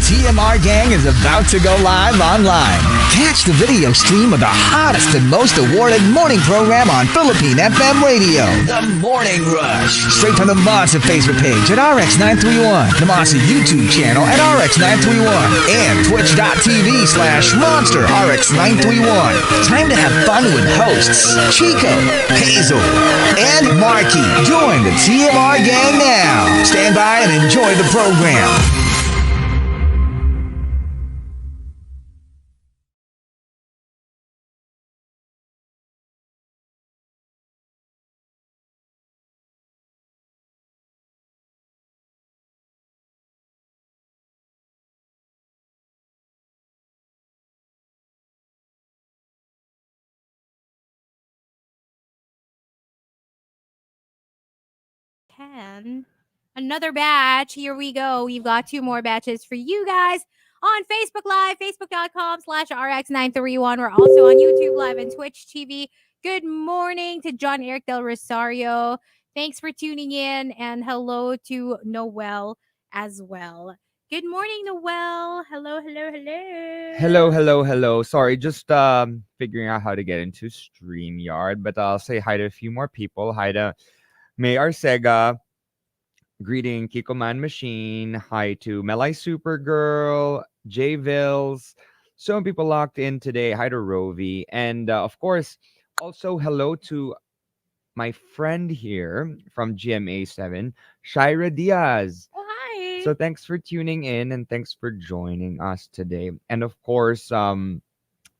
TMR Gang is about to go live online. Catch the video stream of the hottest and most awarded morning program on Philippine FM radio. The Morning Rush. Straight from the Monster Facebook page at RX931, the Monster YouTube channel at RX931, and twitch.tv/Monster RX931. Time to have fun with hosts Chico, Hazel, and Markki. Join the TMR Gang now. Stand by and enjoy the program. Another batch. Here we go. We've got 2 more batches for you guys on Facebook Live, facebook.com/RX931. We're also on YouTube Live and Twitch TV. Good morning to John Eric Del Rosario. Thanks for tuning in, and hello to Noel as well. Good morning, Noel. Hello. Hello. Sorry, just figuring out how to get into StreamYard, but I'll say hi to a few more people. Hi to May Arcega, greeting Kiko Man Machine, hi to Melai Supergirl, J Vills, so many people locked in today. Hi to Rovi, and of course, also hello to my friend here from GMA7, Shaira Diaz. Oh, hi. So thanks for tuning in and thanks for joining us today. And of course,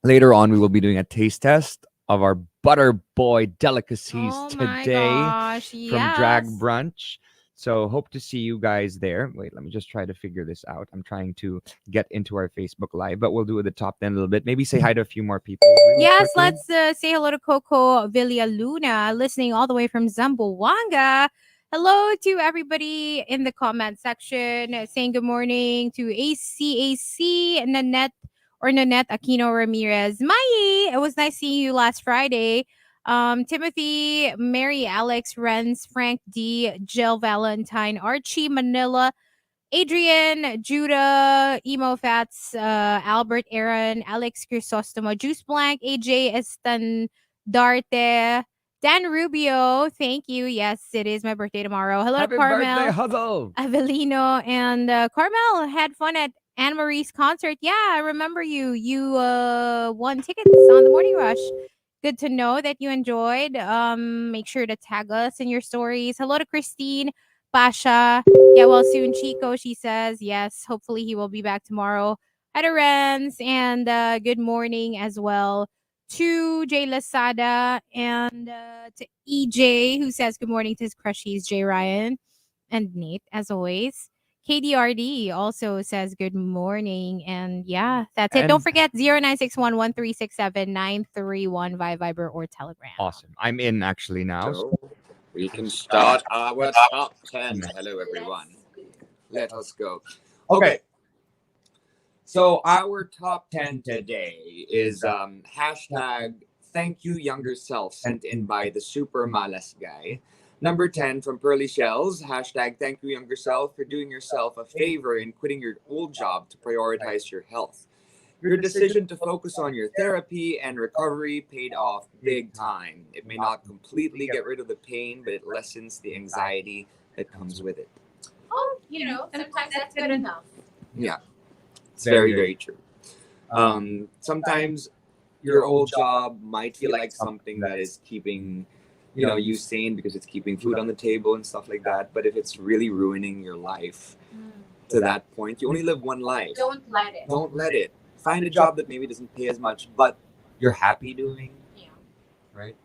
later on we will be doing a taste test of our Butterboy delicacies today from Drag Brunch. So hope to see you guys there. Wait, let me just try to figure this out. I'm trying to get into our Facebook Live, but we'll do it the top 10 a little bit. Maybe say hi to a few more people. Yes, let's say hello to Coco Villaluna, listening all the way from Zamboanga. Hello to everybody in the comment section, saying good morning to ACAC, Nanette Aquino Ramirez. Mai, it was nice seeing you last Friday. Timothy, Mary Alex, Renz, Frank D, Jill Valentine, Archie Manila, Adrian, Judah, Emo Fats, Albert Aaron, Alex Crisostomo, Juice Blank, AJ Estandarte, Dan Rubio, thank you. Yes, it is my birthday tomorrow. Hello Happy to Carmel, birthday, Hazel. Avelino, and Carmel had fun at Anne Marie's concert. Yeah, I remember you. You won tickets on the Morning Rush. Good to know that you enjoyed. Make sure to tag us in your stories. Hello to Christine, Pasha. Yeah, well, soon, Chico, she says. Yes, hopefully he will be back tomorrow. Hi to Renz, and good morning as well to Jay Lasada, and to EJ, who says good morning to his crushies, Jay Ryan and Nate, as always. KDRD also says good morning. And yeah, that's it. Don't forget 0961-1367-931 via Viber or Telegram. Awesome. I'm in actually now. So we can start our top 10. Hello, everyone. Let us go. Okay. So our top 10 today is hashtag thank you younger self, sent in by the Super Malas guy. Number 10 from Pearly Shells, hashtag thank you younger self for doing yourself a favor in quitting your old job to prioritize your health. Your decision to focus on your therapy and recovery paid off big time. It may not completely get rid of the pain, but it lessens the anxiety that comes with it. Oh, sometimes that's good enough. Yeah, it's very, very true. Sometimes your old job might feel like something that is keeping you sane because it's keeping food on the table and stuff like that. But if it's really ruining your life to that point, you only live one life. Don't let it. Don't let it. Find a job that maybe doesn't pay as much, but you're happy doing. Yeah. Right?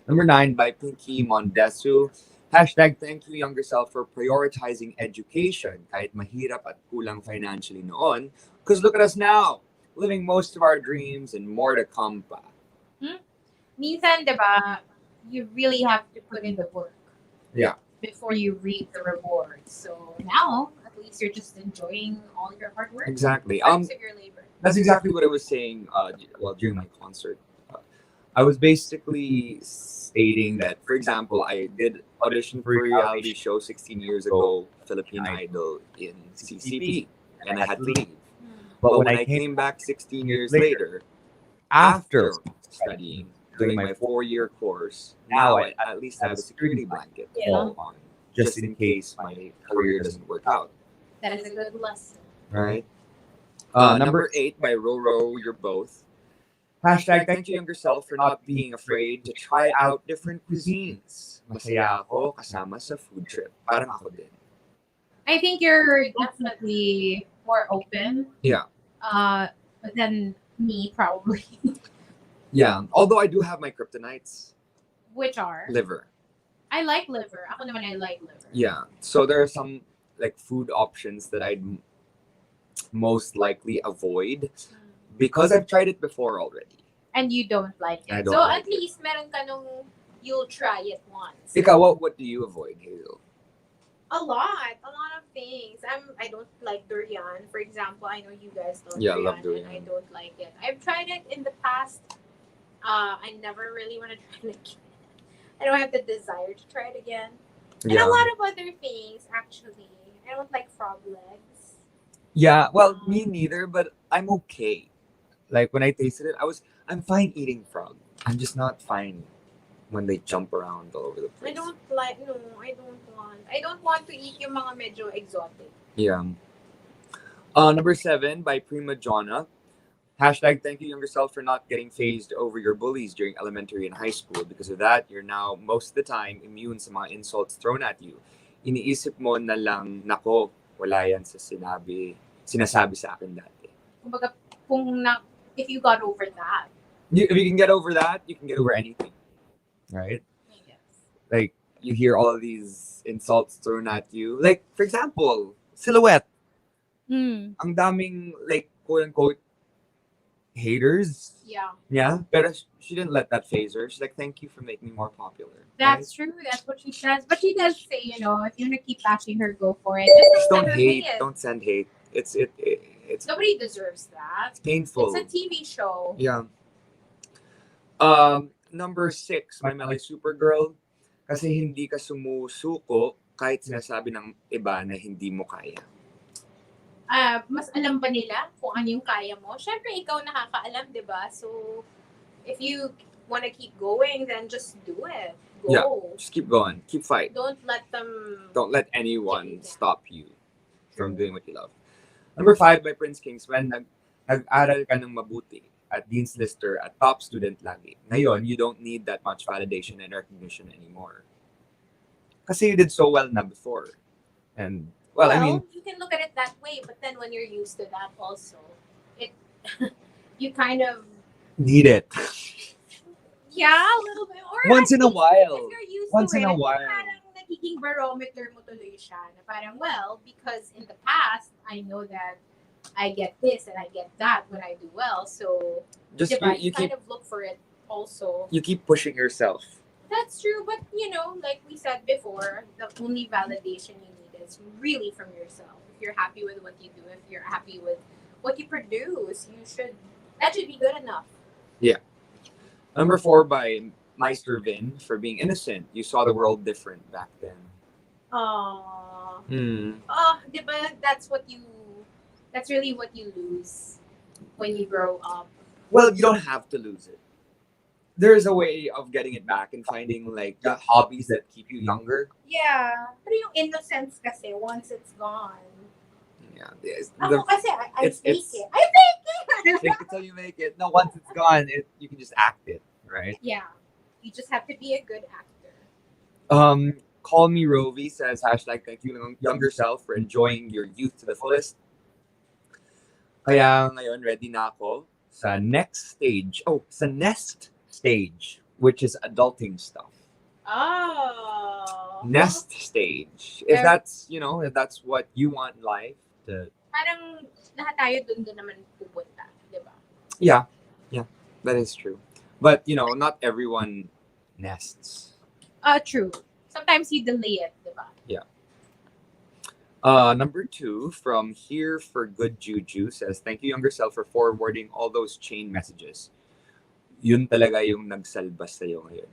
Number 9 by Pinky Mondesu. Hashtag thank you younger self for prioritizing education kahit mahirap at kulang financially noon. Because look at us now, living most of our dreams and more to come pa. Minsan, diba, you really have to put in the work. Yeah. Before you reap the rewards. So now, at least you're just enjoying all your hard work. Exactly. Your labor. That's exactly what I was saying during my concert. I was basically stating that, for example, I did audition for a reality show 16 years ago, Philippine Idol in CCP. and I had to leave. But when I came back 16 years later, after after studying, doing my 4-year course, now I at least have a security blanket to fall on, just in case my career doesn't work out. That is a good lesson. Right? Number 8 by Roro, you're both. Hashtag thank you younger self for not being afraid to try out different cuisines. Masaya ako kasama sa food trip. Parang ako din. I think you're definitely more open. Yeah. Than me, probably. Yeah. Although I do have my kryptonites. Which are? Liver. I like liver. Ako naman, I like liver. Yeah. So there are some like food options that I'd most likely avoid because I've tried it before already. And you don't like it. I don't So like at least meron ka nung you'll try it once. Ikaw, what do you avoid, Hazel? A lot of things. I don't like durian. For example, I know you guys don't Yeah, I durian, love durian. and I don't like it. I've tried it in the past. I never really want to try it again. I don't have the desire to try it again. And a lot of other things, actually. I don't like frog legs. Yeah, well, me neither, but I'm okay. Like when I tasted it, I'm fine eating frog. I'm just not fine when they jump around all over the place. I don't want to eat yung mga medyo exotic. Yeah. Number 7 by Prima Jonna. Hashtag thank you younger self for not getting phased over your bullies during elementary and high school. Because of that, you're now most of the time immune sa mga insults thrown at you. Iniisip mo na lang, nako, wala yan sa sinasabi sa akin dati. Kumbaga, if you got over that. If you can get over that, you can get over anything. Right? I guess. Like, you hear all of these insults thrown at you. Like, for example, Silhouette. Ang daming, like, quote-unquote, haters. Yeah. Yeah? Pero she didn't let that phase her. She's like, thank you for making me more popular. That's true. That's what she says. But she does say, if you're gonna keep bashing her, go for it. Just don't send her hate. hate. Don't send hate. It's Nobody deserves that. painful. It's a TV show. Yeah. Number 6, my Melay Supergirl. Kasi hindi ka sumusuko kahit sinasabi ng iba na hindi mo kaya. Mas alam ba nila kung ano yung kaya mo? Siyempre, ikaw nakakaalam, di ba? So, if you want to keep going, then just do it. Go. Yeah. Just keep going. Keep fighting. Don't let anyone Yeah. stop you from doing what you love. Number 5 by Prince Kingsman. Nag-aral ka ng mabuti at Dean's Lister at top student lagi. Ngayon, you don't need that much validation and recognition anymore. Kasi you did so well na before. And, well, I mean, you can look at it that way, but then when you're used to that also, you kind of need it. Yeah, a little bit. Or Once in a while. If you're used Once to in it, a while. parang nagiging barometer mo tuloy siya. Na parang, well, because in the past, I know that I get this and I get that when I do well. So, Just diba, you kind keep of look for it also. you keep pushing yourself. That's true, but like we said before, the only validation you need is really from yourself. If you're happy with what you do, if you're happy with what you produce, that should be good enough. Yeah. Number 4 by Meister Vin for being innocent. You saw the world different back then. Aww. Mm. Diba, that's really what you lose when you grow up. Well, you don't have to lose it. There's a way of getting it back and finding like hobbies that keep you younger. Yeah. Pero yung innocence kasi, once it's gone. Yeah. Ako kasi, I fake it's- it. I fake it! Fake it till you make it. No, once it's gone, you can just act it, right? Yeah. You just have to be a good actor. Call Me Rovi says hashtag thank you younger self for enjoying your youth to the fullest. Kaya ngayon ready na ako sa next stage. Sa nest stage, which is adulting stuff. Oh. Nest stage. If that's what you want in life to. Parang lahat tayo dun naman pupunta, di ba? Yeah, that is true. But not everyone nests. True. Sometimes you delay it, di ba? Number 2 from Here for Good Juju says, thank you younger self for forwarding all those chain messages. Yun talaga yung nagsalba sa'yo ngayon.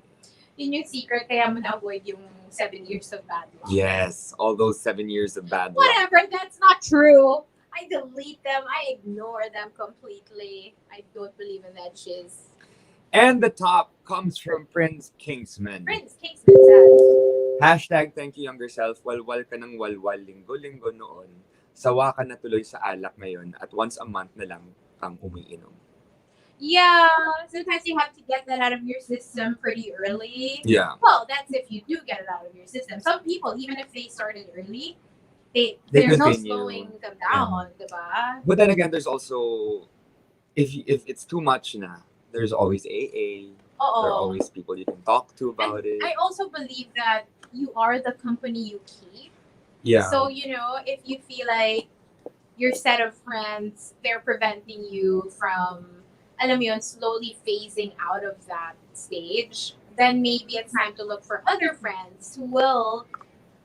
Yun yung secret, kaya mo na-avoid yung 7 years of bad luck. Yes, all those 7 years of bad luck. Whatever, that's not true. I delete them. I ignore them completely. I don't believe in that shiz. And the top comes from Prince Kingsman. Prince Kingsman says, Hashtag thank you younger self. Walwal ka ng walwal linggo-linggo noon. Sawa ka na tuloy sa alak ngayon at once a month na lang kang umiinom. yeah, sometimes you have to get that out of your system pretty early. Yeah. Well, that's if you do get it out of your system. Some people, even if they started early, They there's no continue. slowing them down, diba? But then again, there's also if it's too much na, there's always AA. There are Oo. always people you can talk to about And it. I also believe that you are the company you keep. Yeah. So, if you feel like your set of friends, they're preventing you from, alam mo yun, slowly phasing out of that stage, then maybe it's time to look for other friends who will,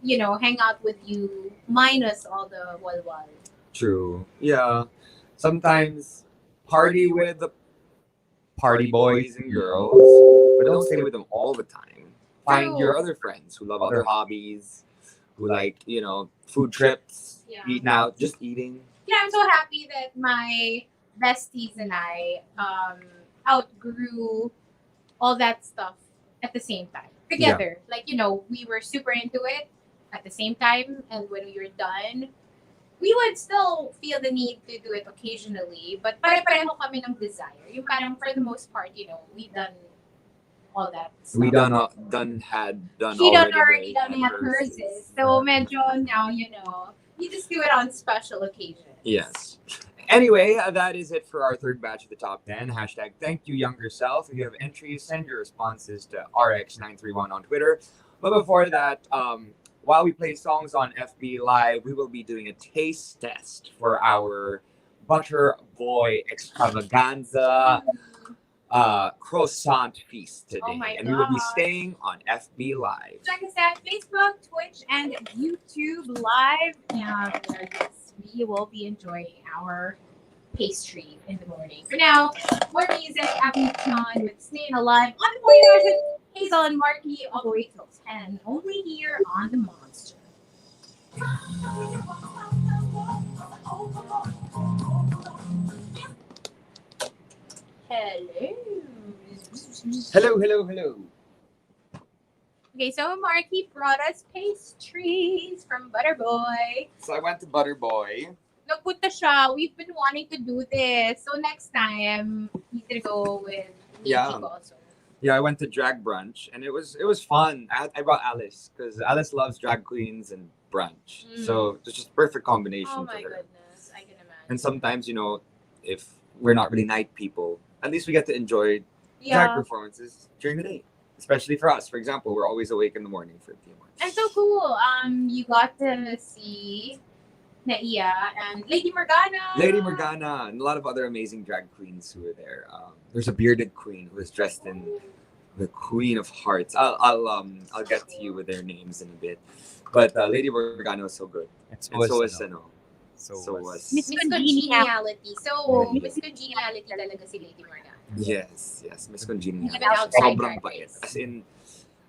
hang out with you minus all the walwal. True. Yeah. Sometimes party with the party boys and girls, but don't stay with them all the time. Find your other friends who love other hobbies, who like, food trips, Yeah. eating out, just eating. Yeah, I'm so happy that my besties and I outgrew all that stuff at the same time together. Like, we were super into it at the same time, and when we were done, we would still feel the need to do it occasionally, but pare-pareho kami ng desire. Yung parang for the most part, we've done all that stuff. We She done already done had hers. So medyo now, you just do it on special occasions. Yes. Anyway, that is it for our third batch of the top 10. Hashtag thank you, younger self. If you have entries, send your responses to RX931 on Twitter. But before that, while we play songs on FB Live, we will be doing a taste test for our Butterboy extravaganza croissant feast today. Oh my and we will be gosh. staying on FB Live. Check us out Facebook, Twitch, and YouTube Live. And yes, we will be enjoying our pastry in the morning. For now, more music, Abby John with Staying Alive on the morning rush with Hazel and Markki all the way till 10, only here on the Monster. Hello. Okay, so Markki brought us pastries from Butterboy. So I went to Butterboy. Nagpunta siya. We've been wanting to do this. So next time, he's gonna go with me Yeah. also. Yeah, I went to drag brunch and it was fun. I brought Alice because Alice loves drag queens and brunch, so it's just perfect combination Oh for my her. goodness, I can imagine. And sometimes, if we're not really night people, at least we get to enjoy drag Yeah, performances during the day. Especially for us, for example, we're always awake in the morning for TMR. and so cool. You got to see Naia and Lady Morgana. Lady Morgana and a lot of other amazing drag queens who were there. There's a bearded queen who was dressed in the Queen of Hearts. I'll get to you with their names in a bit. But Lady Morgana was so good. And so was Miss Congeniality. So, Miss Congeniality talaga si Lady Morgana. Yes, Miss Congeniality. Even outside Sobrang drag bait. race. As in,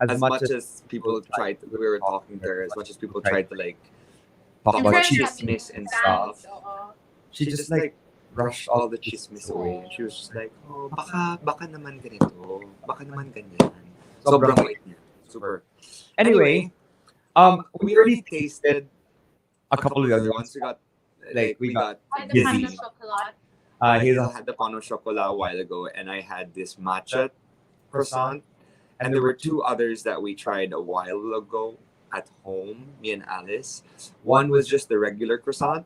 as much as people tried, we were talking to her, as much as people tried to like talk And about her chismis having and fans, stuff, oo. she just like brushed all the chismis away. And she was just like, oh, baka naman ganito, baka naman ganyan. Sobrang bait niya. Super. Anyway, we already tasted a couple of the other ones. We got Had the pan busy. of chocolate. Hazel had the pain au chocolat a while ago, and I had this matcha croissant. And there were two others that we tried a while ago at home, me and Alice. One was just the regular croissant,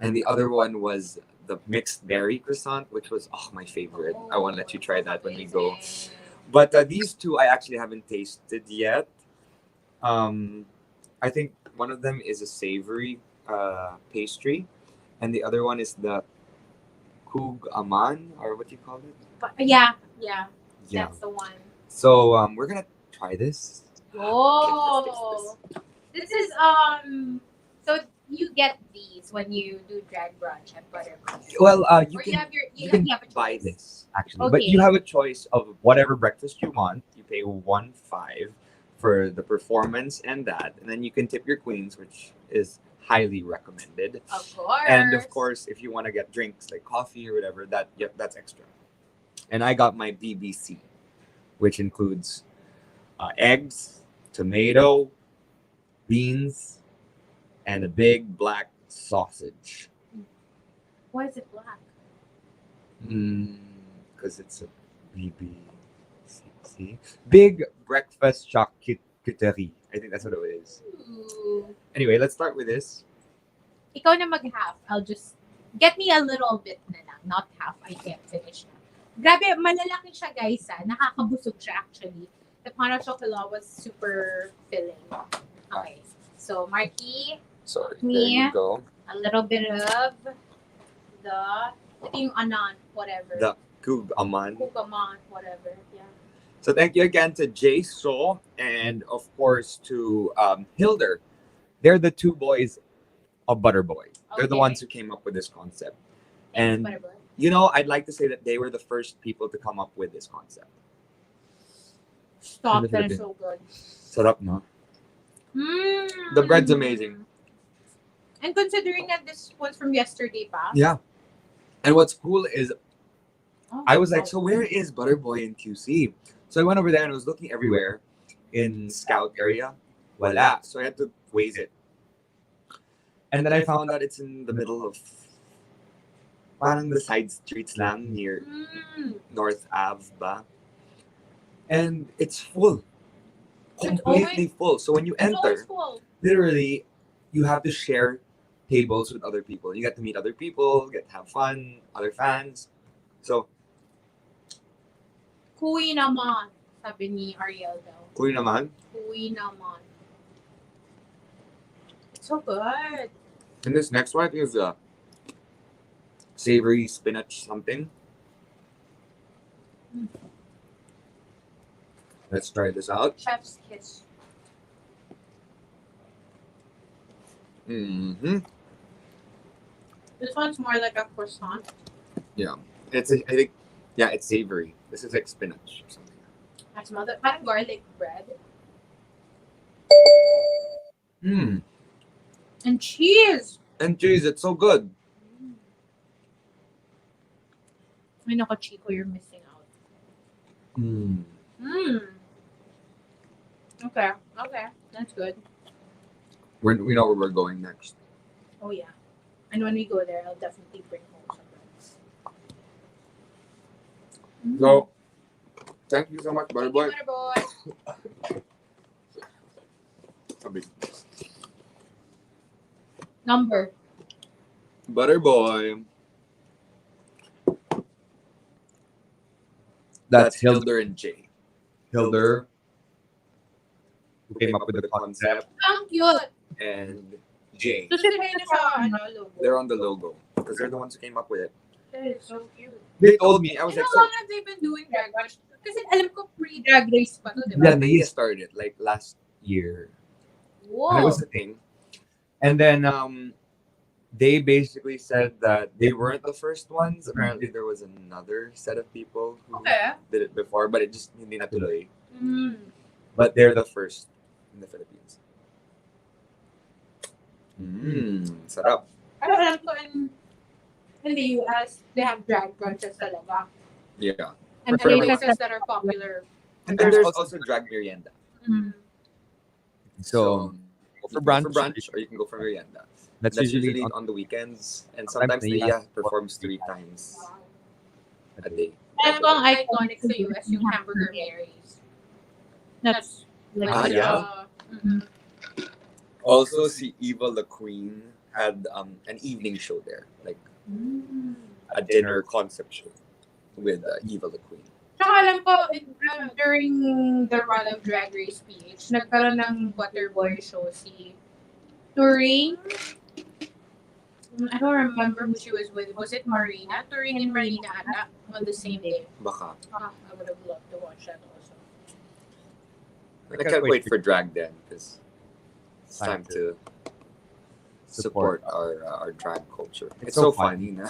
and the other one was the mixed berry croissant, which was my favorite. I want to let you try that when we go. But these two I actually haven't tasted yet. I think one of them is a savory pastry, and the other one is the kug aman, or what do you call it? Yeah, that's the one. So we're gonna try this. Oh, this is So you get these when you do drag brunch at Butterboy. Well, You have a buy choice. this actually, but Okay. you have a choice of whatever breakfast you want. You pay 1.5 for the performance and that, and then you can tip your queens, which is highly recommended. Of course. And of course, if you want to get drinks like coffee or whatever, that's extra. And I got my BBC, which includes eggs, tomato, beans, and a big black sausage. Why is it black? Because it's a BBC. Big breakfast charcuterie. I think that's what it is. Ooh. Anyway, let's start with this. Ikaw na mag-half. I'll just get me a little bit na lang. Not half. I can't finish na. Grabe, malalaki siya guys. Nakakabusog siya actually. The pan of chocolate was super filling. Okay. So, Markki, Sorry, Me? there you go. a little bit of ito yung anan, whatever. The Kug Aman. Kukaman, whatever. Yeah. So thank you again to Jay So and of course to Hilder. They're the two boys of Butterboy. They're the Okay. ones who came up with this concept. And Whatever. you know, I'd like to say that they were the first people to come up with this concept. Stop, in the that is Philippines. so good. Sarap, no? Mm. The bread's amazing. And considering that this was from yesterday pa. Yeah. And what's cool is Oh, I was like, wow. so where is Butterboy in QC? So I went over there and I was looking everywhere in Scout area. Wala. So I had to waze it. And then I found out it's in the middle of parang the side streets lang near Mm. North Ave ba? And it's full. It's Completely full. So when you It's always enter, full. literally, you have to share tables with other people. You get to meet other people, get to have fun, other fans. So, Kuwi naman, sabi ni Ariel daw. kuy naman. Kuwi naman. It's so good. And this next one is a savory spinach something. Mm. Let's try this out. Chef's kiss. Mm-hmm. This one's more like a croissant. Yeah. I think, yeah, it's savory. This is like spinach or something. That's mother parang garlic bread. Mm. And cheese. And cheese, it's so good. Ay, nako, Chico, you're missing out. Mm. Mm. Okay, that's good. We know where we're going next. Oh yeah. And when we go there, I'll definitely bring home some breads. Mm. So, thank you so much, Thank you, Butterboy. Butterboy. Sabi. Number. Butterboy. That's Hilder and Jay. Hilder, who came up with the concept, Ang cute. and Jay. So sila na sa logo. They're on the logo because they're the ones who came up with it. That is so cute. They told me, I was And like, how long have they been doing drag race? Kasi alam ko pre-drag race pa to, di ba? yeah, they started like last year. And it Whoa. was a thing. And then they basically said that they weren't the first ones. Apparently, there was another set of people who Okay. did it before, but it just hindi natuloy. Mm. But they're the first in the Philippines. Sarap. Pero alam ko in the US, they have drag brunches talaga. Yeah. And For everyone. places that are popular. And there's also drag merienda. Mm. So, you for can go brunch, or you can go for merienda. that's That's usually usually on on the weekends, and Sometimes sometimes Naiya Naiya performs 3 times a day. Alam ko ang iconic sa US yung Hamburger Marys. That's like yeah? mhm. Also, si Eva the Queen had an evening show there, like Mm. a dinner concept show with Eva the Queen. Tsaka alam ko, during the run of Drag Race PH, nagkaroon ng Butterboy show si Turing. I don't remember who she was with. Was it Marina? Turing and Marina ata on the same day. Baka. I would have loved to watch that also. I can't wait for drag then, because it's time to support our drag culture. It's so funny, na?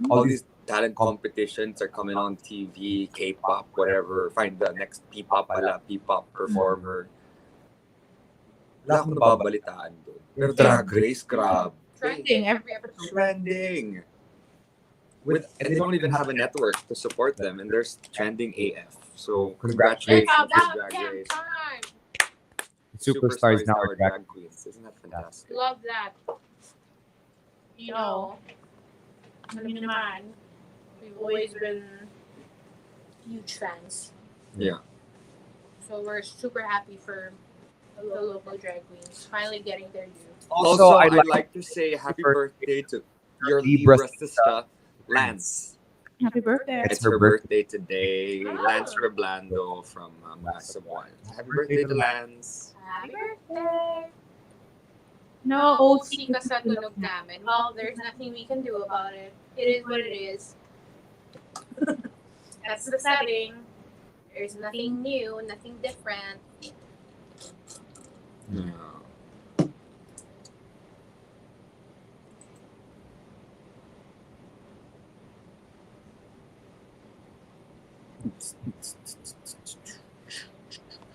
All these talent competitions are coming on TV, K-pop, whatever. Find the next P-pop performer. Wala akong nababalitaan doon. Pero Drag Race, grabe. Trending every episode. Trending. And they don't even have a network to support them, and they're trending AF. So congratulations to Drag Race. Superstars now are drag. drag queens. Isn't that fantastic? Love that. You know, alam niyo naman, we've always been huge fans. Yeah. So we're super happy for the local drag queens finally getting their due. Also, I'd like to say happy birthday to your Libra sister, Lance. Happy birthday. It's her birthday today. Lance Reblando from Massive One. Happy birthday to Lance. Happy birthday. No OC ka sa tunog namin. Well, there's nothing we can do about it. It is what it is. That's the setting. There's nothing new, nothing different. Yeah.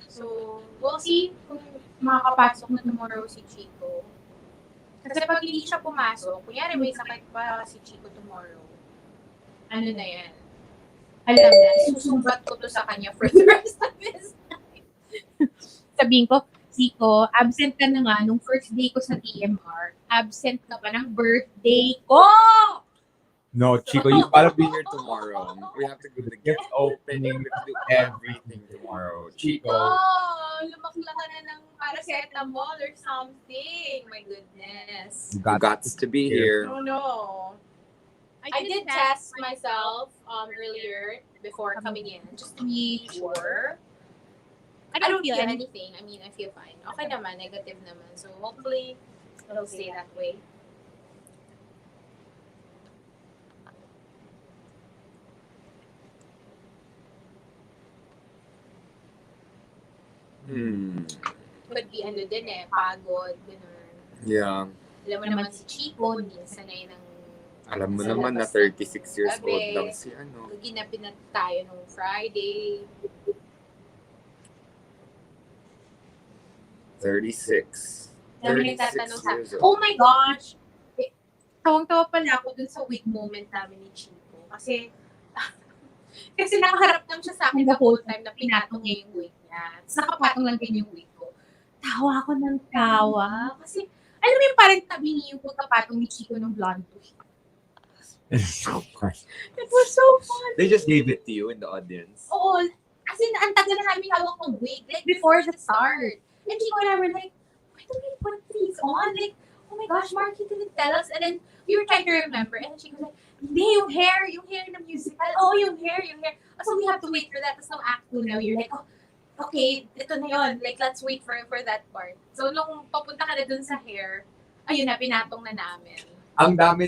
So, we'll see kung makakapasok na tomorrow si Chico. Kasi pag hindi siya pumasok, kunyari may sakit pa si Chico tomorrow, ano na yan? Alam na, susumbat ko to sa kanya for the rest of his life. Sabihin ko, Chico, absent ka na nga nung first day ko sa TMR. Absent ka pa ng birthday ko! No, Chico, you gotta be here Tomorrow, we have to do the gift opening. We have to do everything tomorrow. Chico. Oh, lumakla ka na ng paracetamol or something. My goodness. You You got to be here. Oh no. I did test myself earlier before coming in just to be sure. I don't feel anything. I mean, I feel fine. Okay naman, negative naman. So hopefully it'll stay that way. Could be ano din pagod, gano'n. Yeah. Alam mo naman si Chico, hindi sanay ng... Alam mo naman na 36 years old lang si ano. Ginapin na tayo nung Friday. 36. Dami nagtatanong sa years old. oh my gosh! Tawang-tawa pala ako dun sa wig moment namin ni Chico. Kasi nakaharap lang siya sa akin the whole time na pinatong niya yung wig niya. Tapos nakapatong lang din yung wig ko. Tawa ako ng tawa. Kasi, alam mo yung parang tabingi yung pagkapatong ni Chico ng blonde wig. It's so funny. It was so fun. They just gave it to you in the audience. Oo. As in, ang tagal na namin hawak ng wig. Like, before the start. And Chico and I were like, why don't we put these on? Like, oh my gosh, Markki didn't tell us. And then, we were trying to remember. And then Chico was like, hindi, yung hair in the musical. Oh, yung hair. So, we have to wait for that. Tapos, nung act 2 na, you're like, oh, okay, ito na yun. Like, let's wait for that part. So, nung papunta ka na dun sa hair, ayun na, pinatong na namin. Ang dami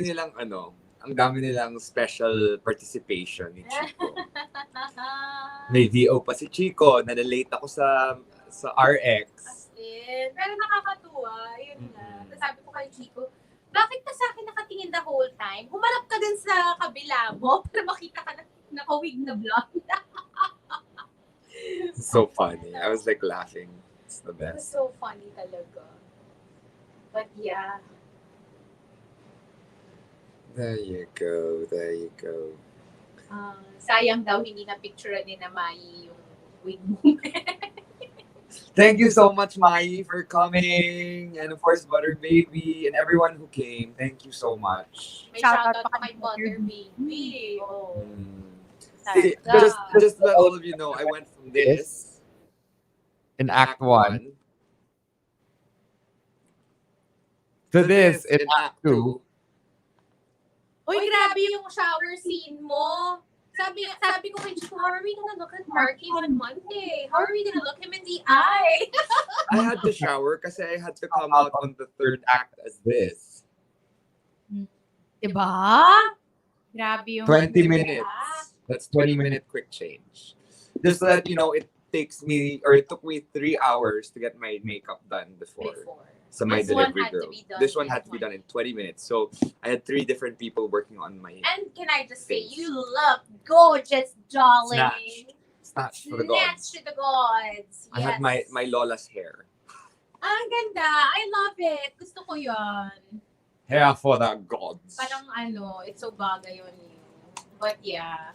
nilang special participation ni Chico. May VO pa si Chico, na-late ako sa RX. As in, pero nakakatuwa, yun na. Tapos sabi ko kay Chico, bakit ka sa akin nakatingin the whole time? Humarap ka din sa kabila mo para makita ka na nakawig na blonde. So funny. I was like laughing. It's the It was best. so funny talaga. But yeah. There you go. Sayang daw hindi na picture ni na Mai yung wig mo. Thank you so much, Mai, for coming. And of course, Butter Baby and everyone who came. Thank you so much. May shoutout pa kay Butter Baby. Oh. See, just to let all of you know, I went from this In Act 1 to this in Act 2. Uy, grabe yung shower scene mo. Sabi ko kay Chico, how are we gonna look at Markki on Monday? How are we gonna look him in the eye? I had to shower kasi I had to come out on the third act as this. Diba? Grabe yung... 20 minutes. That's 20-minute quick change. Just so that, you know, it took me 3 hours to get my makeup done before. So my This one delivery had to girl. be done This one in had to be 20. done in 20 minutes. So I had 3 different people working on my And can I just say, you look gorgeous, darling. snatch for the gods. Snatch to the gods. I had my Lola's hair. Ang ganda. I love it. Gusto ko yun. Hair for the gods. Parang it's so bagay yun. But yeah.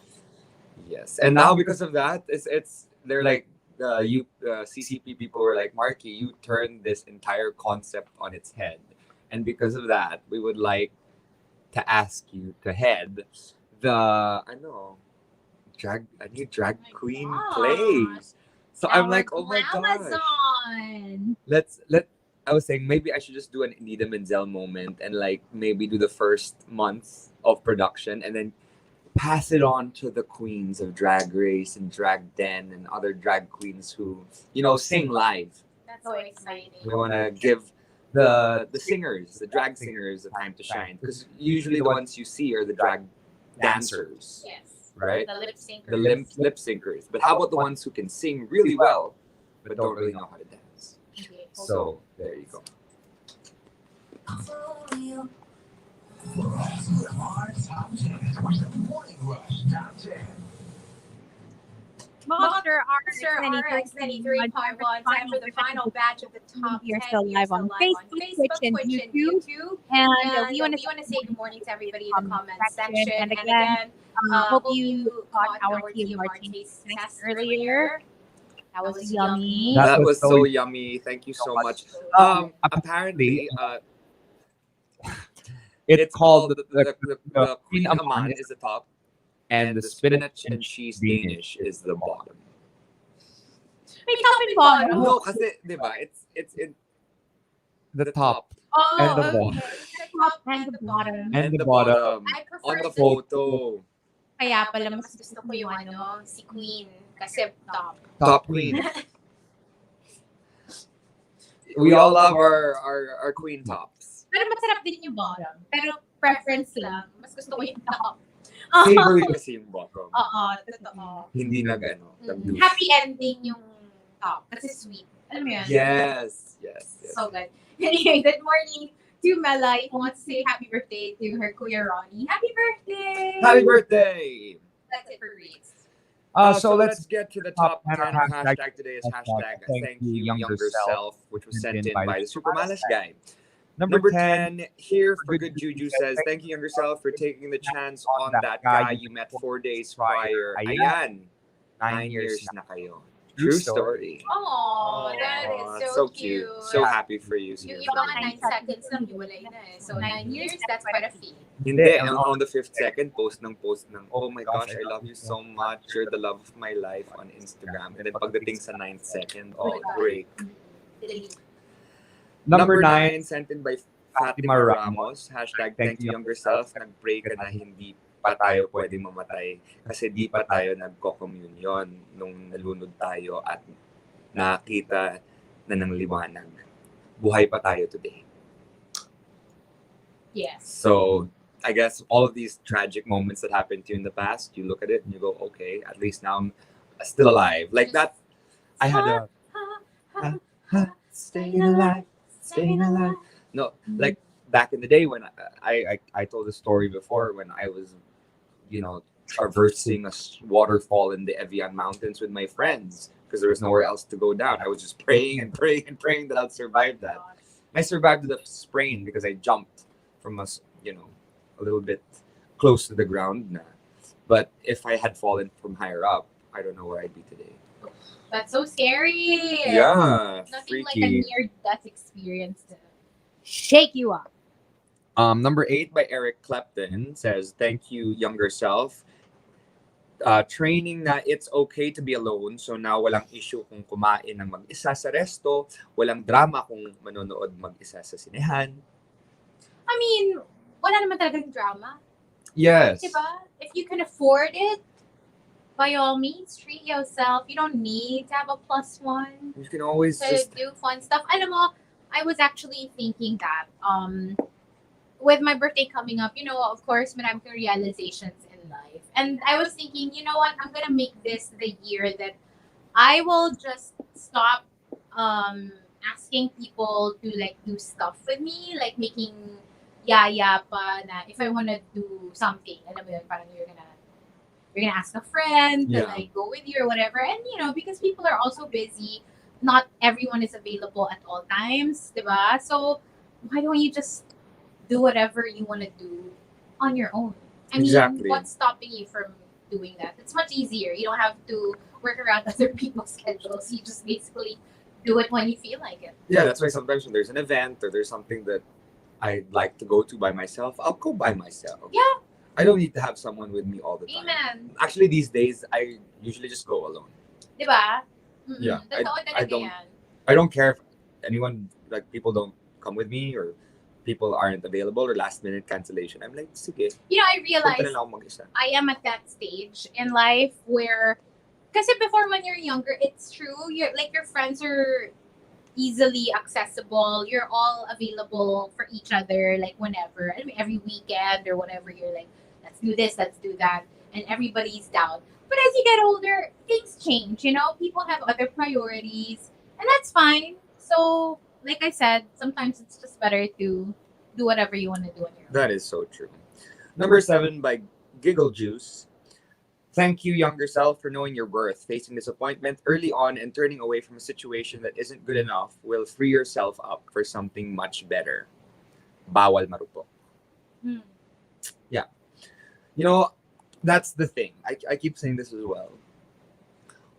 Yes, and now because of that, it's they're like the CCP people were like, Markki, you turned this entire concept on its head, and because of that, we would like to ask you to head the a new drag queen plays. So I'm like, oh my gosh. Amazon. I was saying maybe I should just do an Nida Menzel moment and like maybe do the first month of production and then pass it on to the queens of Drag Race and Drag Den and other drag queens who sing live. That's so exciting. We want to give the singers, the drag singers, the time to shine because usually the ones you see are the drag dancers. Yes. Right? The lip syncers. The lip syncers. But how about the ones who can sing really well but don't really know how to dance? Okay, So there you go. Monster RX93.1, time for the final batch of the top 10. You're still live on Facebook, Twitch, and YouTube. And we want to say good morning to everybody in the comment section. And And again, again, hope you caught our TMR taste test earlier. That was yummy. That was so yummy. Thank you so much. Apparently, it's called the Queen Amman is the top, and the spinach and cheese Danish is the bottom. May top and bottom. No, kasi, di ba, it's in the top And the okay. bottom. The top and the bottom. and the bottom I prefer on the photo. Kaya pala mas gusto ko yung si Queen kasi top. Top queen. We all love our queen tops. Pero masarap din yung bottom. Pero preference lang. Mas gusto ko yung top. Savory kasi yung bottom. Oo, totoo. Hindi Happy ending yung top. Kasi sweet. Alam mo yun? Yes. So good. Anyway, good morning to Mela. Who wants to say happy birthday to her Kuya Ronnie. Happy birthday! Happy birthday! That's it for reads. So let's get to the top 10. Our hashtag today is hashtag thank you younger self, which was sent in by the Super Malas guy. Number 10, here for Good Juju says, thank you younger self for taking the chance on that guy you met 4 days prior. Ayan, 9 years na kayo. True story. Oh, that is so cute. So happy for you. Yung iba nga 9 seconds lang, hiwalay na eh. So 9 years, that's quite a feat. Hindi, on the 5th second, post ng, oh my gosh, I love you so much. You're the love of my life on Instagram. And then pagdating sa 9th second, break. Number 9, sent in by Fatima Ramos. Hashtag thank you younger self. Nag-pray ka na hindi pa tayo pwede mamatay. Kasi di pa tayo nagko-communion nung nalunod tayo at nakita na ng liwanag. Buhay pa tayo today. Yes. So, I guess all of these tragic moments that happened to you in the past, you look at it and you go, okay, at least now I'm still alive. Like that, I had a staying alive. No, like back in the day when I told the story before when I was, traversing a waterfall in the Evian Mountains with my friends because there was nowhere else to go down. I was just praying and praying and praying that I'd survive that. I survived the sprain because I jumped from a little bit close to the ground. But if I had fallen from higher up, I don't know where I'd be today. That's so scary. Yeah, Nothing freaky. like a near-death experience to shake you up. Number 8 by Eric Clapton says, thank you, younger self. Training na it's okay to be alone. So now walang issue kung kumain ng mag-isa sa resto. Walang drama kung manonood mag-isa sa sinehan. I mean, wala naman talagang drama. Yes. Diba? If you can afford it, by all means, treat yourself. You don't need to have a +1 You can always to just... do fun stuff. Alam mo, I was actually thinking that with my birthday coming up, of course, maraming realizations in life. And I was thinking, you know what? I'm going to make this the year that I will just stop asking people to do stuff with me, like making yaya pa na if I want to do something. Alam mo yun, parang you're gonna ask a friend to go with you or whatever. And because people are also busy. not everyone is available at all times, diba? So why don't you just do whatever you want to do on your own? I mean, Exactly. what's stopping you from doing that? It's much easier. You don't have to work around other people's schedules. You just basically do it when you feel like it. Yeah, that's why sometimes when there's an event or there's something that I like to go to by myself, I'll go by myself. Yeah. I don't need to have someone with me all the time. Amen. Actually, these days, I usually just go alone. Diba? Yeah, Totoo I talaga don't- yan. I don't care if anyone, like, people don't come with me or people aren't available or last minute cancellation. I'm like, sige, You know, I punta realized na lang ako mag-isa. I am at that stage in life where, kasi before when you're younger, it's true. You're like your friends are easily accessible. You're all available for each other, like whenever, I mean, every weekend or whatever. You're like, let's do this, let's do that, and everybody's down. But as you get older, things change. You know, people have other priorities, and that's fine. So, like I said, sometimes it's just better to do whatever you want to do on your own. That is so true. Number 7 by Giggle Juice. Thank you, younger self, for knowing your worth. Facing disappointment early on and turning away from a situation that isn't good enough will free yourself up for something much better. Bawal marupok. Hmm. You know, that's the thing. I keep saying this as well.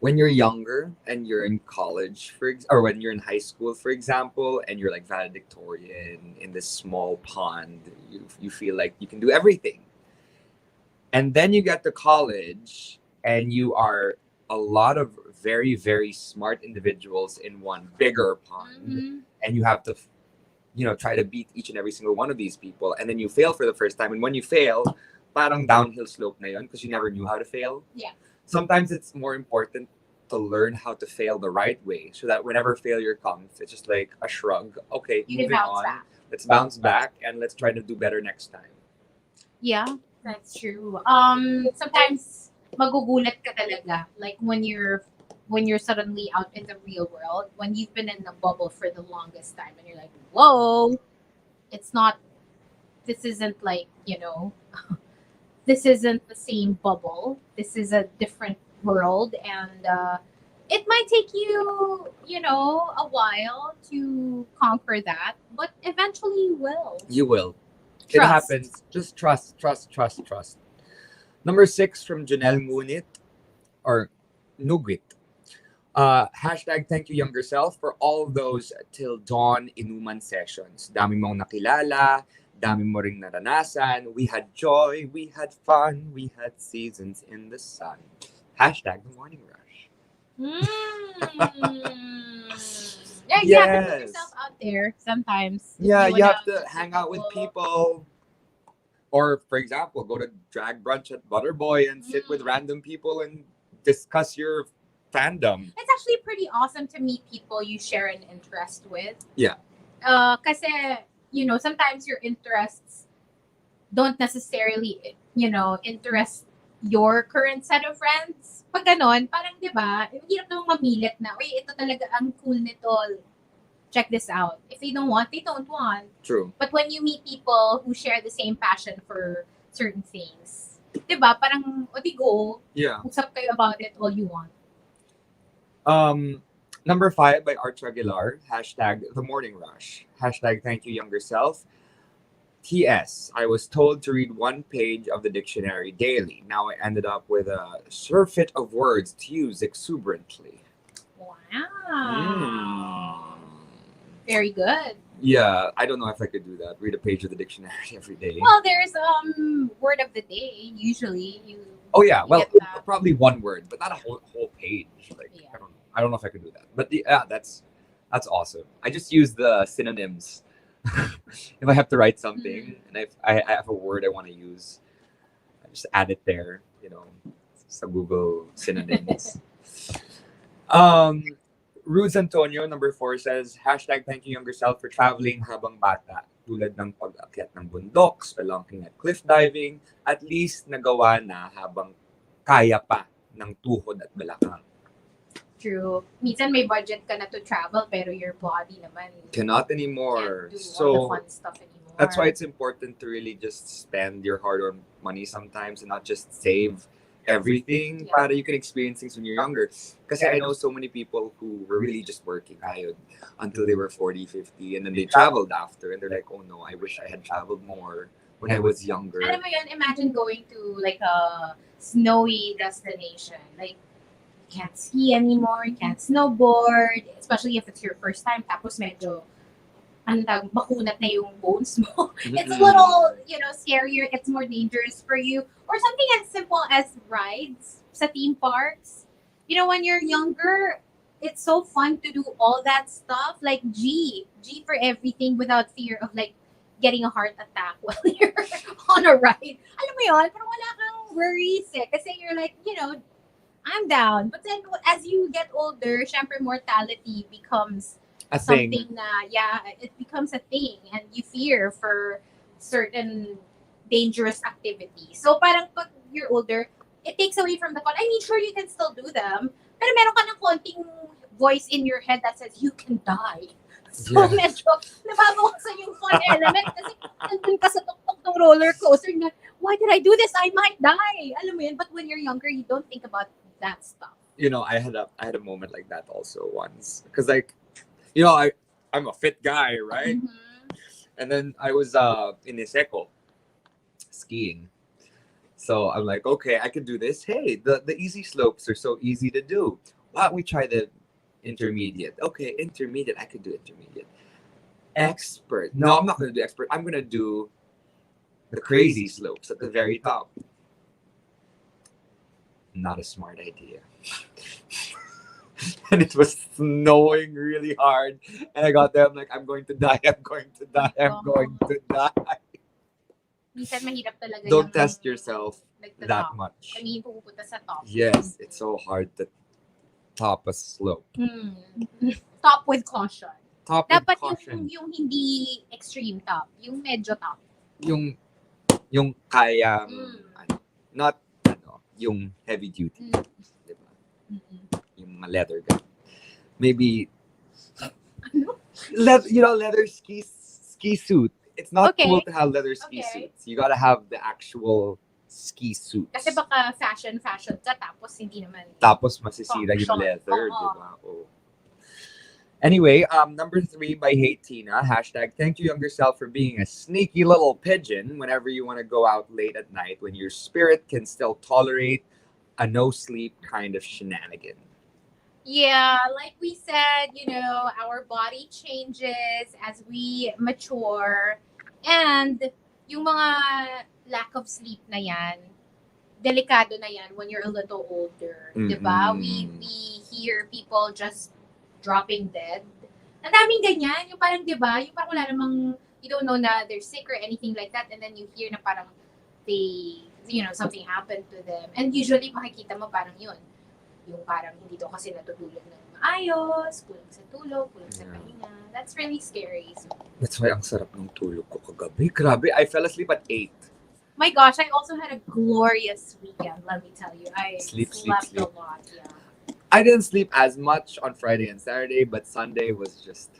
When you're younger and you're in college, or when you're in high school, for example, and you're like valedictorian in this small pond, you feel like you can do everything. And then you get to college and you are a lot of very, very smart individuals in one bigger pond. Mhm. And you have to, try to beat each and every single one of these people. And then you fail for the first time. And when you fail, parang downhill slope na yun because you never knew how to fail. Yeah. Sometimes it's more important to learn how to fail the right way so that whenever failure comes, it's just like a shrug. Okay, You can moving bounce on. back. Let's bounce back and let's try to do better next time. Yeah, that's true. Sometimes magugulat ka talaga. Like when you're suddenly out in the real world, when you've been in the bubble for the longest time, and you're like, whoa, it's not. This isn't like this isn't the same bubble. This is a different world, and it might take you, a while to conquer that, but eventually you will. You will. It Trust. happens. Just trust, trust, trust, trust. Number 6 from Janelle Munit or Nugwit. Hashtag thank you younger self for all those till dawn inuman sessions. Dami mong nakilala, dami mo ring naranasan. We had joy, we had fun, we had seasons in the sun. Hashtag the morning rush. Yeah, you have to put Yes. yourself out there sometimes. Yeah, you have wanna to hang out with people. Or, for example, go to drag brunch at Butterboy and sit with random people and discuss your fandom. It's actually pretty awesome to meet people you share an interest with. Yeah. Kasi, sometimes your interests don't necessarily, interest your current set of friends. Pag ganon, parang, di ba, hirap nang mamilit na, uy, ito talaga ang cool nito. Check this out. If they don't want, they don't want. True. But when you meet people who share the same passion for certain things, di ba, parang, o di go, Yeah. usap kayo about it all you want. Number 5 by Arch Aguilar. Hashtag the morning rush. Hashtag thank you younger self. T.S. I was told to read one page of the dictionary daily. Now I ended up with a surfeit of words to use exuberantly. Wow. Very good. Yeah, I don't know if I could do that. Read a page of the dictionary every day. Well, there's word of the day. Usually, you. Oh yeah, well, get that. probably one word, but not a whole page. Like Yeah. I don't know if I could do that. But that's awesome. I just use the synonyms. If I have to write something and I have a word I want to use, I just add it there. Sa Google synonyms. Rudes Antonio, number 4, says, hashtag thank you younger self for traveling habang bata. Tulad ng pag-akyat ng bundok, spelunking at cliff diving, at least nagawa na habang kaya pa ng tuhod at balakang. True. Minsan may budget ka na to travel, pero your body naman Cannot anymore. can't do all the So fun stuff anymore. that's why it's important to really just spend your hard-earned money sometimes and not just save everything para you can experience things when you're younger. Kasi I know so many people who were really just working ayun, until they were 40, 50, and then they traveled after, and they're like, oh no, I wish I had traveled more when I was younger. Alam mo yun, imagine going to like a snowy destination. Like, you can't ski anymore, you can't snowboard, especially if it's your first time. Tapos medyo, makunat na yung bones mo. It's a little, scarier. It's more dangerous for you. Or something as simple as rides sa theme parks. When you're younger, it's so fun to do all that stuff. Like G for everything without fear of like getting a heart attack while you're on a ride. Alam mo yun? Pero wala kang worries eh. Kasi you're like, I'm down. But then as you get older, syempre mortality becomes A thing. something na, it becomes a thing and you fear for certain dangerous activities. So parang pag you're older, it takes away from the fun. I mean, sure, you can still do them, pero meron ka ng konting voice in your head that says, you can die. So medyo nababawasan yung fun element kasi nandun ka sa tuktok ng roller coaster na, why did I do this? I might die. Alam mo yun? But when you're younger, you don't think about that stuff. I had a moment like that also once. Because like, I'm a fit guy, right? Mm-hmm. And then I was in Niseko skiing. So I'm like, okay, I can do this. Hey, the easy slopes are so easy to do. Why don't we try the intermediate? Okay, intermediate. I could do intermediate. Expert. No, I'm not going to do expert. I'm going to do the crazy slopes at the very top. Not a smart idea. And it was snowing really hard. And I got there, I'm like, I'm going to die. I'm going to die. I'm going to die. Minsan mahirap talaga Don't yung, test yourself like the that top. much. I mean, pupunta sa top. Yes, it's so hard to top a slope. Top with caution. Top with Dapat caution. yung hindi extreme top, yung medyo top. Yung kaya, not, yung heavy duty. Diba? Yung mga leather gun. Maybe, leather ski suit. It's not cool to have leather ski suits. You gotta have the actual ski suits. Kasi baka fashion ka tapos hindi naman. Tapos masisira yung leather, diba? Oh. Anyway, number 3 by Hate Tina. # thank you younger self for being a sneaky little pigeon whenever you want to go out late at night when your spirit can still tolerate a no sleep kind of shenanigan. Yeah, like we said, our body changes as we mature. And yung mga lack of sleep na yan, delikado na yan when you're a little older. Diba? We hear people just dropping dead. Ang daming ganyan. Yung parang, diba? Yung parang wala namang, you don't know na they're sick or anything like that. And then you hear na parang they, something happened to them. And usually makikita mo parang yun. Yung parang hindi daw kasi natutulog ng maayos, kulang sa tulog, kulang sa pahinga. That's really scary. So. That's why ang sarap ng tulog ko kagabi. Grabe, I fell asleep at 8. My gosh, I also had a glorious weekend, let me tell you. I slept a lot, yeah. I didn't sleep as much on Friday and Saturday, but Sunday was just...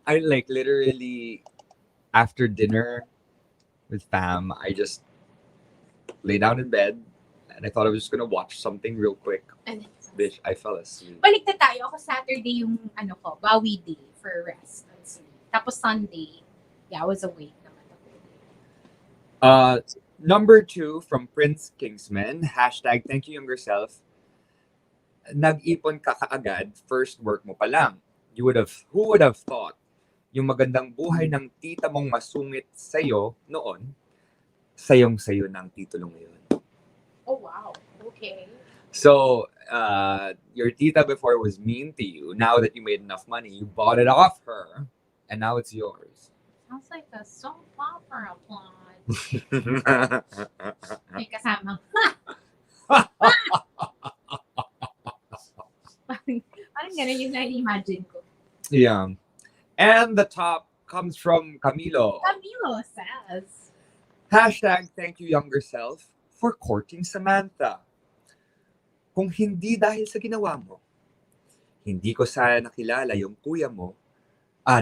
I literally, after dinner with fam, I just lay down in bed and I thought I was just gonna watch something real quick. And Bitch, I fell asleep. Baliktad tayo. Ako Saturday yung bawi day for rest and sleep. Tapos Sunday, I was awake naman. Number 2 from Prince Kingsman. # thank you younger self. Nag-ipon ka kaagad, first work mo pa lang. Who would have thought yung magandang buhay ng tita mong masungit sa'yo noon, sayong-sayo ng titulo ngayon. Oh, wow. Okay. So, your tita before was mean to you. Now that you made enough money, you bought it off her, and now it's yours. Sounds like a soap opera plot. May kasama. Parang ganun yung na-imagine ko. Yeah. And the top comes from Camilo. Camilo says, # thank you younger self for courting Samantha. Kung hindi dahil sa ginawa mo, hindi ko sana nakilala yung kuya mo,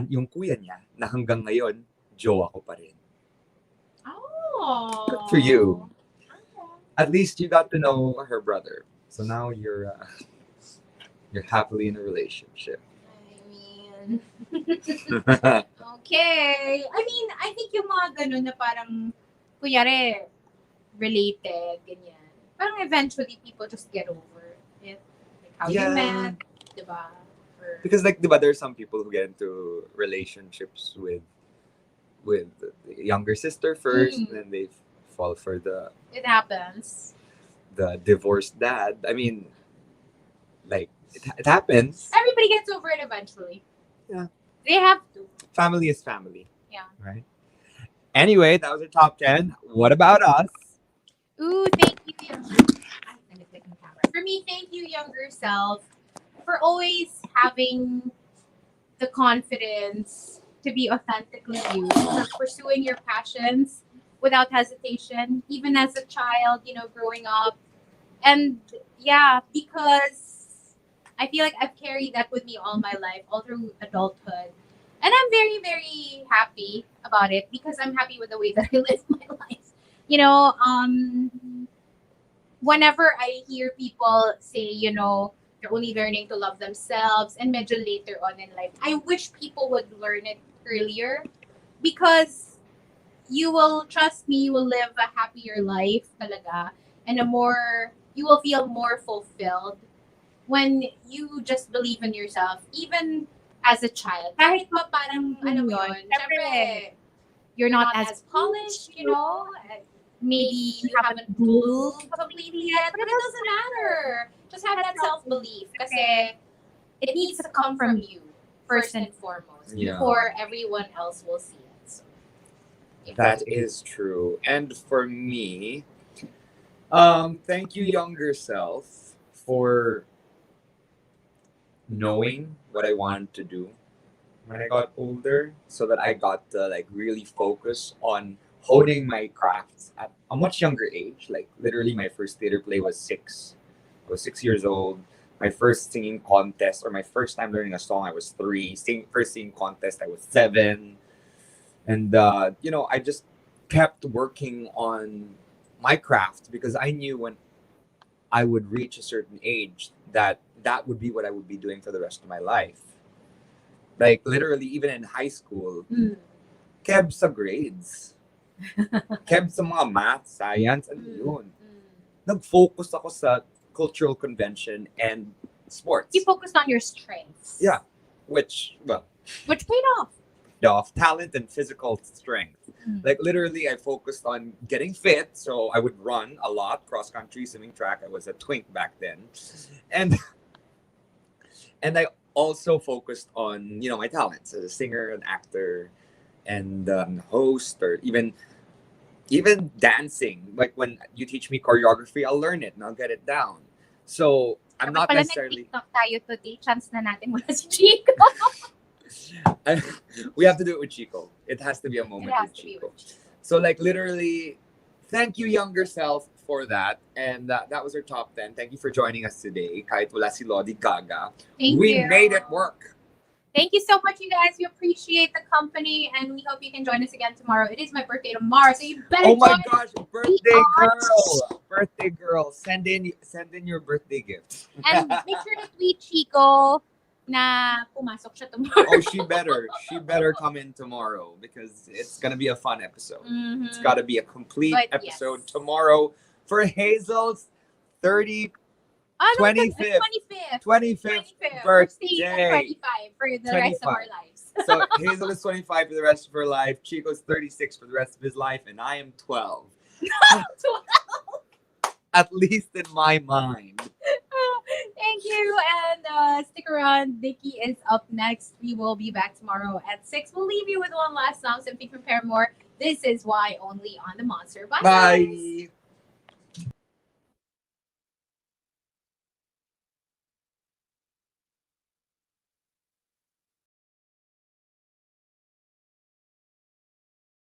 yung kuya niya na hanggang ngayon, jowa ko pa rin. oh. Good for you. at least you got to know her brother. So now you're happily in a relationship. I mean, okay. I mean, I think yung mga ganun na parang, kunyari, related, ganyan. Parang eventually people just get over it. Like how you met, diba? Or, Because like diba, there's some people who get into relationships with the younger sister first, and then they fall for it happens. the divorced dad. I mean, like it happens. Everybody gets over it eventually. Yeah. They have to. Family is family. Yeah. Right. Anyway, that was our top 10. What about us? Ooh, thank you, younger. I'm gonna click on camera. For me, thank you, younger self, for always having the confidence to be authentically you, for pursuing your passions without hesitation, even as a child, growing up. And yeah, because I feel like I've carried that with me all my life, all through adulthood. And I'm very, very happy about it because I'm happy with the way that I live my life. Whenever I hear people say, they're only learning to love themselves and medyo later on in life, I wish people would learn it earlier because you will, trust me, you will live a happier life talaga and you will feel more fulfilled when you just believe in yourself, even as a child. Kahit parang, ano mo yun, syempre, you're not as polished, maybe you haven't bloomed completely yet, but it doesn't matter. Just have that self-belief kasi it needs to come from you first and foremost before everyone else will see it. So, That is true. And for me, thank you, younger self, for knowing what I wanted to do when I got older, so that I got to like really focus on honing my crafts at a much younger age. Like literally, my first theater play was 6. I was 6 years old. My first singing contest, or my first time learning a song, I was 3. First singing contest, I was 7. And I just kept working on my craft because I knew when I would reach a certain age that would be what I would be doing for the rest of my life. Like literally, even in high school, keb sa grades, keb sa mga math, science, and yun. Nag-focus ako sa cultural convention and sports. you focused on your strengths. Yeah, which Which paid off. talent and physical strength. Like literally, I focused on getting fit, so I would run a lot, cross country, swimming, track. I was a twink back then, and I also focused on my talents as a singer, an actor, and host, or even dancing. Like when you teach me choreography, I'll learn it and I'll get it down. So I'm not Dapat pala necessarily. nag-TikTok tayo today. Chance na natin mula si Chico. We have to do it with Chico. It has to be a moment It has with to be Chico. with Chico. So like literally, thank you, younger self, for that. And that was our top 10. Thank you for joining us today. Kahit wala si Lodi Gaga. Thank We you. made it work. Thank you so much, you guys. We appreciate the company, and we hope you can join us again tomorrow. It is my birthday tomorrow, so you better Oh my join gosh, birthday girl. Birthday girl. Send in your birthday gift. and make sure to tweet Chico na pumasok siya tomorrow. Oh, she better come in tomorrow because it's gonna be a fun episode. Mhm. It's gotta be a complete But episode yes. tomorrow for Hazel's 25th 25th. 25th We're staying birthday. at 25 for the rest of our 25. lives. So Hazel is 25 for the rest of her life. Chico's 36 for the rest of his life, and I am 12. At least in my mind. Thank you, and stick around. Vicky is up next. We will be back tomorrow at 6. We'll leave you with one last song, so if you prepare more. This is Why only on the Monster. Bye. Guys. Bye.